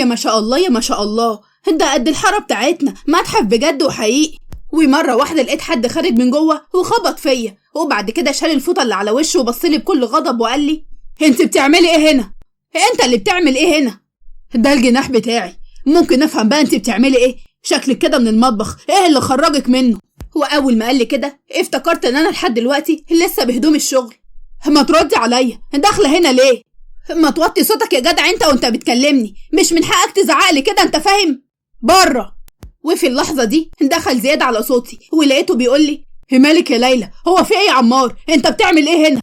يا ما شاء الله يا ما شاء الله، ده قد الحاره بتاعتنا، متحف بجد وحقيقي. ومره واحده لقيت حد خارج من جوه وخبط فيا، وبعد كده شال الفوطه اللي على وشه وبصلي بكل غضب وقال لي انت بتعملي ايه هنا؟ انت اللي بتعمل ايه هنا؟ ده الجناح بتاعي. ممكن افهم بقى انت بتعملي ايه؟ شكلك كده من المطبخ، ايه اللي خرجك منه؟ واول ما قال لي كده افتكرت ان انا لحد دلوقتي لسه بهدوم الشغل. ما تردي عليا، داخله هنا ليه؟ ما توطي صوتك يا جدع انت وانت بتكلمني، مش من حقك تزعقلي كده، انت فاهم؟ بره. وفي اللحظه دي دخل زياد على صوتي ولقيته بيقول لي مالك يا ليلى؟ هو في ايه يا عمار؟ انت بتعمل ايه هنا؟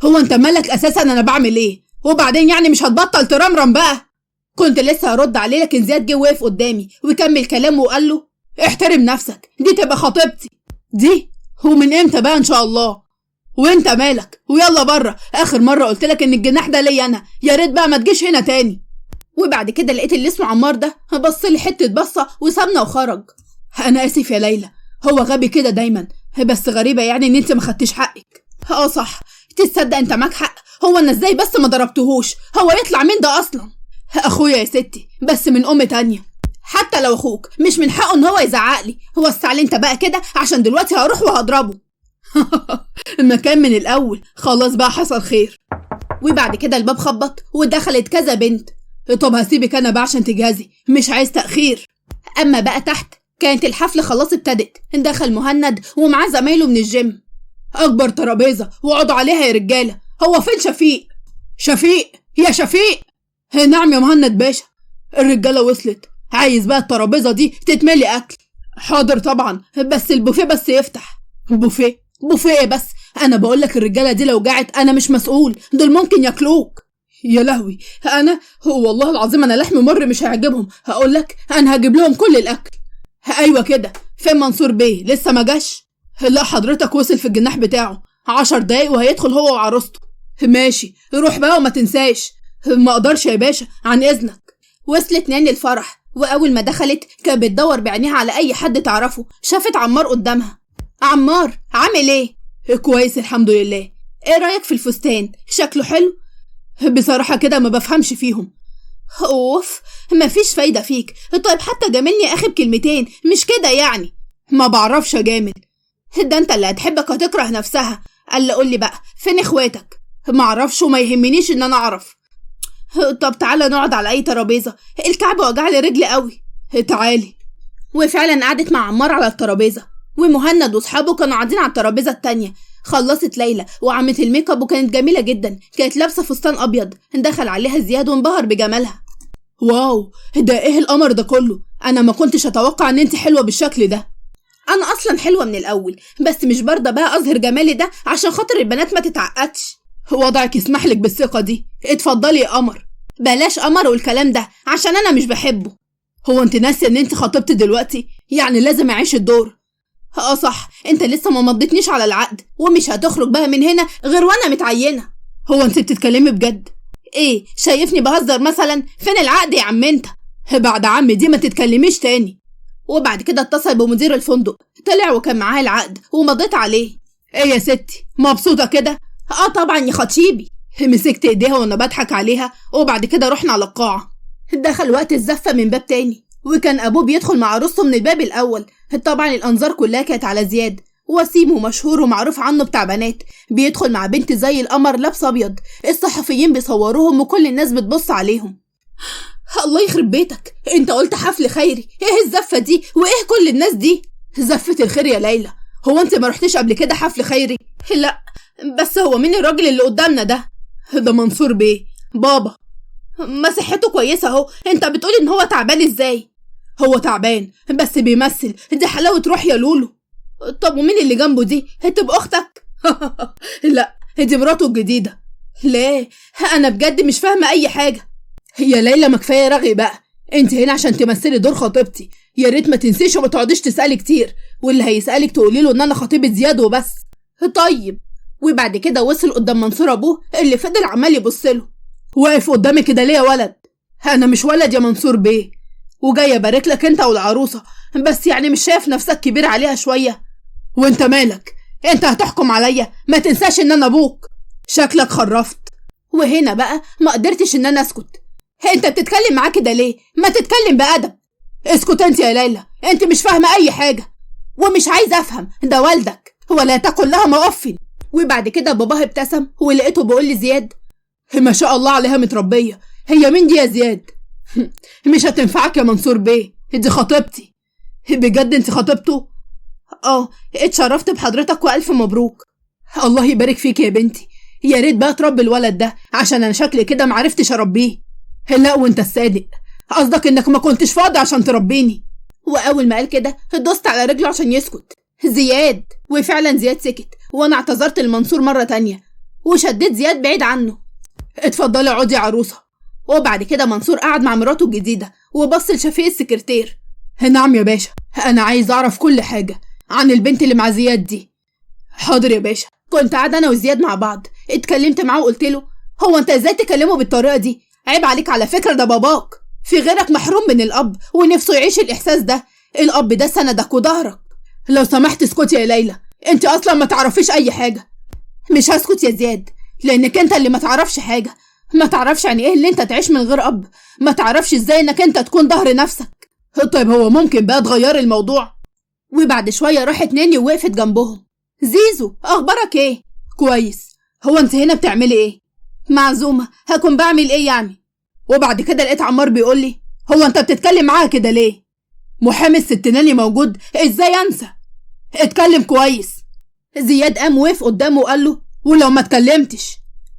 هو انت مالك اساسا انا بعمل ايه؟ وبعدين يعني مش هتبطل ترمرم بقى؟ كنت لسه هرد عليه لكن زياد جه وقف قدامي وكمل كلامه وقال له احترم نفسك، دي تبقى خطيبتي. دي؟ ومن امتى بقى ان شاء الله؟ وانت مالك؟ ويلا بره، اخر مره قلت لك ان الجناح ده ليا انا، يا ريت بقى ما تجيش هنا تاني. وبعد كده لقيت اللي اسمه عمار ده بص لي حته بصه وسابنا وخرج. انا اسف يا ليلى، هو غبي كده دايما، بس غريبه يعني ان انت ما خدتيش حقك. صح، تصدق انت معاك حق، هو انا ازاي بس ما ضربتهوش؟ هو يطلع مين ده اصلا؟ اخويا يا ستي، بس من ام تانية. حتى لو اخوك مش من حقه ان هو يزعقلي. هو السعل انت بقى كده عشان دلوقتي هروح وهضربه. المكان من الاول، خلاص بقى حصل خير. وبعد كده الباب خبط ودخلت كذا بنت. طب هسيبك انا بقى عشان تجهزي، مش عايز تأخير. اما بقى تحت كانت الحفلة خلاص ابتدت. دخل مهند ومعاه زمايله من الجيم. اكبر ترابيزة واقعدوا عليها يا رجالة. هو فين شفيق؟ شفيق يا شفيق. نعم يا مهند باشا. الرجالة وصلت، عايز بقى الترابيزة دي تتملي اكل. حاضر طبعا، بس البوفيه بس يفتح. بوفيه ايه بس؟ انا بقولك الرجالة دي لو جاعت انا مش مسؤول، دول ممكن ياكلوك. يا لهوي، انا والله العظيم انا لحم مر مش هيعجبهم. هقولك انا هجيب لهم كل الاكل. ايوه كده. فين منصور بيه؟ لسه ما جاش؟ لا حضرتك وصل في الجناح بتاعه 10 دقايق وهيدخل هو وعروسته. ماشي، روح بقى وما تنساش. ما اقدرش يا باشا، عن اذنك. وصلت ناني الفرح، واول ما دخلت كانت بتدور بعينيها على اي حد تعرفه. شافت عمار قدامها. عمار عامل ايه؟ كويس الحمد لله. ايه رايك في الفستان؟ شكله حلو؟ بصراحة كده ما بفهمش فيهم. اوف، مفيش فايدة فيك. طيب حتى جاملني يا اخي بكلمتين، مش كده يعني؟ ما بعرفش اجامل. ده انت اللي هتحبك هتكره نفسها. قال قولي بقى فين اخواتك؟ معرفش وما يهمنيش ان انا اعرف. طب تعالى نقعد على اي ترابيزة، الكعب وجعلي رجلي قوي. تعالي. وفعلا قعدت مع عمار على الترابيزة، ومهند واصحابه كانوا قاعدين على الترابيزة التانية. خلصت ليلى وعملت الميك اب وكانت جميلة جدا، كانت لابسة فستان ابيض. دخل عليها زياد وانبهر بجمالها. واو، ده ايه القمر ده كله؟ انا ما كنتش اتوقع ان انت حلوة بالشكل ده. انا اصلا حلوة من الاول، بس مش برضه بقى اظهر جمالي ده عشان خاطر البنات ما تتعقدش. وضعك يسمح لك بالثقة دي. اتفضلي يا قمر. بلاش قمر والكلام ده عشان انا مش بحبه. هو انت ناسية ان انت خطيبتي دلوقتي؟ يعني لازم اعيش الدور. صح، انت لسه ما مضيتنيش على العقد، ومش هتخرج بقى من هنا غير وانا متعينة. هو انت بتتكلمي بجد؟ ايه شايفني بهزر مثلا؟ فين العقد يا عم انت؟ بعد عم دي ما تتكلميش تاني. وبعد كده اتصل بمدير الفندق، طلع وكان معاه العقد ومضيت عليه. ايه يا ستي مبسوطة كده؟ طبعا يا خطيبي. مسكت ايديها وانا بضحك عليها، وبعد كده رحنا على القاعة. دخل وقت الزفة من باب تاني، وكان ابوه بيدخل مع عروسته من الباب الاول. طبعا الانظار كلها كانت على زياد، وسيم ومشهور ومعروف عنه بتاع بنات، بيدخل مع بنت زي القمر لابسه ابيض. الصحفيين بيصوروهم وكل الناس بتبص عليهم. الله يخرب بيتك، انت قلت حفل خيري، ايه الزفه دي وايه كل الناس دي؟ زفه الخير يا ليلى، هو انت ما رحتيش قبل كده حفل خيري؟ لا، بس هو مين الراجل اللي قدامنا ده؟ ده منصور بيه بابا. ما صحته كويسه اهو، انت بتقول ان هو تعبان ازاي؟ هو تعبان بس بيمثل، دي حلاوة روح يا لولو. طب ومين اللي جنبه دي؟ هتبقى اختك؟ لا، دي مراته الجديدة. لا، انا بجد مش فاهمة اي حاجة. يا ليلى ما كفاية رغي بقى، انت هنا عشان تمثلي دور خطيبتي. يا ريت ما تنسيش وما تقعديش تسألي كتير، واللي هيسألك تقولي له ان انا خطيبة زياد وبس. طيب. وبعد كده وصل قدام منصور ابوه اللي فضل عمال يبصله. واقف قدامي كده ليه يا ولد؟ انا مش ولد يا منصور بيه، وجاي ابارك لك انت والعروسه، بس يعني مش شايف نفسك كبير عليها شويه؟ وانت مالك؟ انت هتحكم عليا؟ ما تنساش ان انا ابوك. شكلك خرفت. وهنا بقى ما قدرتش ان انا اسكت. انت بتتكلم معاه كده ليه؟ ما تتكلم بأدب. اسكت انت يا ليلى، انت مش فاهمة اي حاجة. ومش عايزة افهم، ده والدك ولا تقل لها مؤفل. وبعد كده باباها ابتسم ولقيته بيقول لي زياد ما شاء الله عليها متربية. هي مين دي يا زياد؟ مش هتنفعك يا منصور بيه، دي خطيبتي. بجد انت خطيبته؟ اتشرفت بحضرتك والف مبروك. الله يبارك فيك يا بنتي، يا ريت بقى تربي الولد ده عشان انا شكلي كده معرفتش اربيه. لا وانت الصادق، قصدك انك ما كنتش فاضي عشان تربيني. واول ما قال كده دوست على رجله عشان يسكت زياد. وفعلا زياد سكت، وانا اعتذرت لمنصور مرة تانية وشديت زياد بعيد عنه. اتفضلي اقعدي يا عروسة. وبعد كده منصور قعد مع مراته الجديدة وبص لشفيق السكرتير. نعم يا باشا، انا عايز اعرف كل حاجة عن البنت اللي مع زياد دي. حاضر يا باشا. كنت قاعدة انا وزياد مع بعض، اتكلمت معاه وقلت له هو انت ازاي تكلمه بالطريقة دي؟ عيب عليك، على فكرة ده باباك، في غيرك محروم من الاب ونفسه يعيش الاحساس ده. الاب ده سندك وظهرك. لو سمحت اسكتي يا ليلى، انت اصلا ما تعرفيش اي حاجة. مش هسكت يا زياد، لانك انت اللي ما تعرفش حاجة. ما تعرفش يعني ايه اللي انت تعيش من غير اب، ما تعرفش ازاي انك انت تكون ظهر نفسك. طيب هو ممكن بقى تغير الموضوع؟ وبعد شوية راحت ناني ووقفت جنبهم. زيزو اخبارك ايه؟ كويس. هو انت هنا بتعملي ايه؟ معزومة، هكون بعمل ايه يعني؟ وبعد كده لقيت عمار بيقول لي هو انت بتتكلم معاها كده ليه؟ محامي الست ناني موجود، ازاي انسى؟ اتكلم كويس. زياد قام وقف قدامه وقال له ولو ما اتكلمتش؟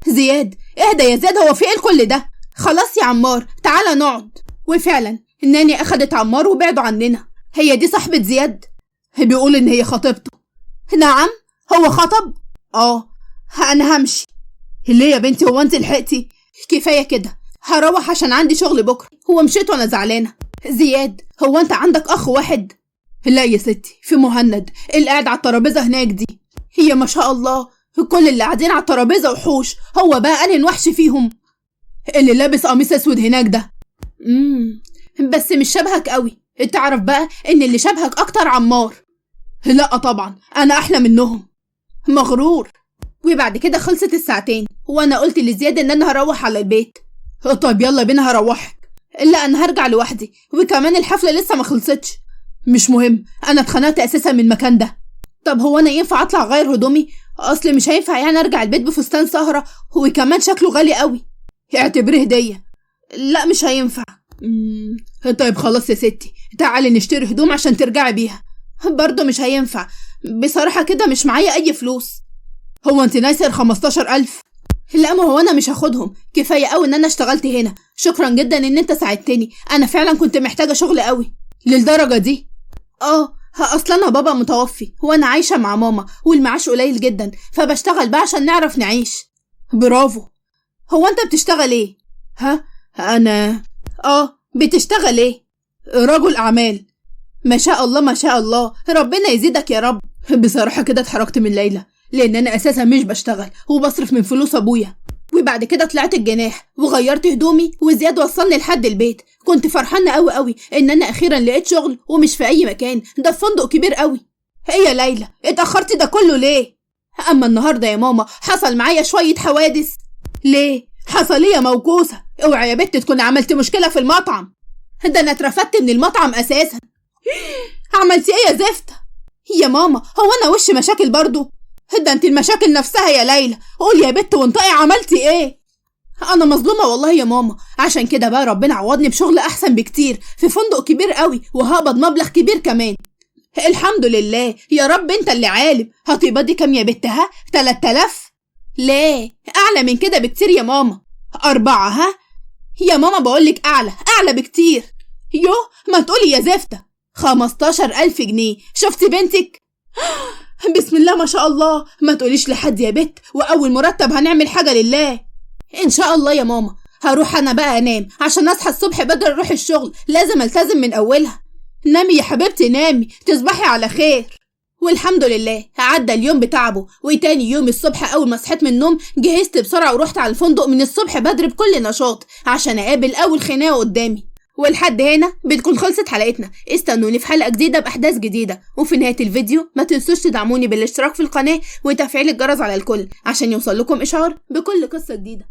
زياد اهدى يا زياد، هو في ايه كل ده؟ خلاص يا عمار تعالى نقعد. وفعلا الناني اخدت عمار وبعدوا عننا. هي دي صاحبة زياد؟ بيقول ان هي خطيبته. نعم هو خطب؟ انا همشي. ليه يا بنتي، هو انت لحقتي؟ كفاية كده، هروح عشان عندي شغل بكرة. هو مشيت وانا زعلانة. زياد هو انت عندك اخ واحد؟ لا يا ستي، في مهند اللي قاعد على الترابيزة هناك دي. هي ما شاء الله كل اللي قاعدين على الترابيزة وحوش، هو بقى أنهي وحش فيهم؟ اللي لابس قميص اسود هناك ده. بس مش شبهك قوي. تعرف بقى ان اللي شبهك اكتر عمار. لا طبعا انا احلى منهم. مغرور. وبعد كده خلصت الساعتين وانا قلت لزياد ان انا هروح على البيت. طيب يلا بينا هروحك. لا انا هرجع لوحدي، وكمان الحفلة لسه ما خلصتش. مش مهم، انا اتخنقت اساسا من المكان ده. طب هو انا ينفع اطلع اغير هدومي؟ اصل مش هينفع يعني ارجع البيت بفستان سهرة وكمان شكله غالي قوي. اعتبره هدية. لا مش هينفع. طيب خلاص يا ستي، تعالي نشتري هدوم عشان ترجعي بيها. برضه مش هينفع بصراحة، كده مش معايا اي فلوس. هو انت ناسي 15,000؟ لا ما هو انا مش هاخدهم، كفاية قوي ان انا اشتغلت هنا. شكرا جدا ان انت ساعدتني، انا فعلا كنت محتاجة شغل قوي. للدرجة دي؟ اصلا انا بابا متوفي وانا عايشة مع ماما والمعاش قليل جدا، فبشتغل بقى عشان نعرف نعيش. برافو. هو انت بتشتغل ايه؟ انا بتشتغل ايه؟ رجل اعمال. ما شاء الله ما شاء الله، ربنا يزيدك يا رب. بصراحة كده اتحركت من ليلى، لان انا اساسا مش بشتغل وبصرف من فلوس ابويا. وبعد كده طلعت الجناح وغيرت هدومي وزياد وصلني لحد البيت. كنت فرحانة قوي قوي ان انا اخيرا لقيت شغل ومش في اي مكان، ده في فندق كبير قوي. يا ليلى اتأخرتي ده كله ليه؟ اما النهاردة يا ماما حصل معايا شوية حوادث. ليه؟ حصل ايه يا موكوسة؟ اوعي يا بنت تكون عملت مشكلة في المطعم. ده انا اترفدت من المطعم اساسا. عملتي ايه يا زفتة؟ يا ماما هو انا وش مشاكل برضو؟ ده انت المشاكل نفسها يا ليلى. قولي يا بنت وانطقي عملتي ايه؟ انا مظلومة والله يا ماما، عشان كده بقى ربنا عوضني بشغل احسن بكتير في فندق كبير قوي، وهقبض مبلغ كبير كمان. الحمد لله يا رب، انت اللي عالم. هتقبضي كام يا بنت؟ 3000؟ ليه اعلى من كده بكتير يا ماما. 4. يا ماما بقولك اعلى بكتير. ما تقولي يا زفتة. 15,000 جنيه. شفتي بنتك؟ بسم الله ما شاء الله. ما تقوليش لحد يا بت، واول مرتب هنعمل حاجة لله ان شاء الله يا ماما. هروح انا بقى انام عشان اصحى الصبح بدري اروح الشغل، لازم التزم من اولها. نامي يا حبيبتي نامي، تصبحي على خير. والحمد لله عدى اليوم بتعبه، وتاني يوم الصبح اول ما صحيت من النوم جهزت بسرعة ورحت على الفندق من الصبح بدري بكل نشاط عشان اقابل اول خناقة قدامي. ولحد هنا بتكون خلصت حلقتنا. استنوني في حلقة جديدة بأحداث جديدة، وفي نهاية الفيديو ما تنسوش تدعموني بالاشتراك في القناة وتفعيل الجرس على الكل عشان يوصل لكم إشعار بكل قصة جديدة.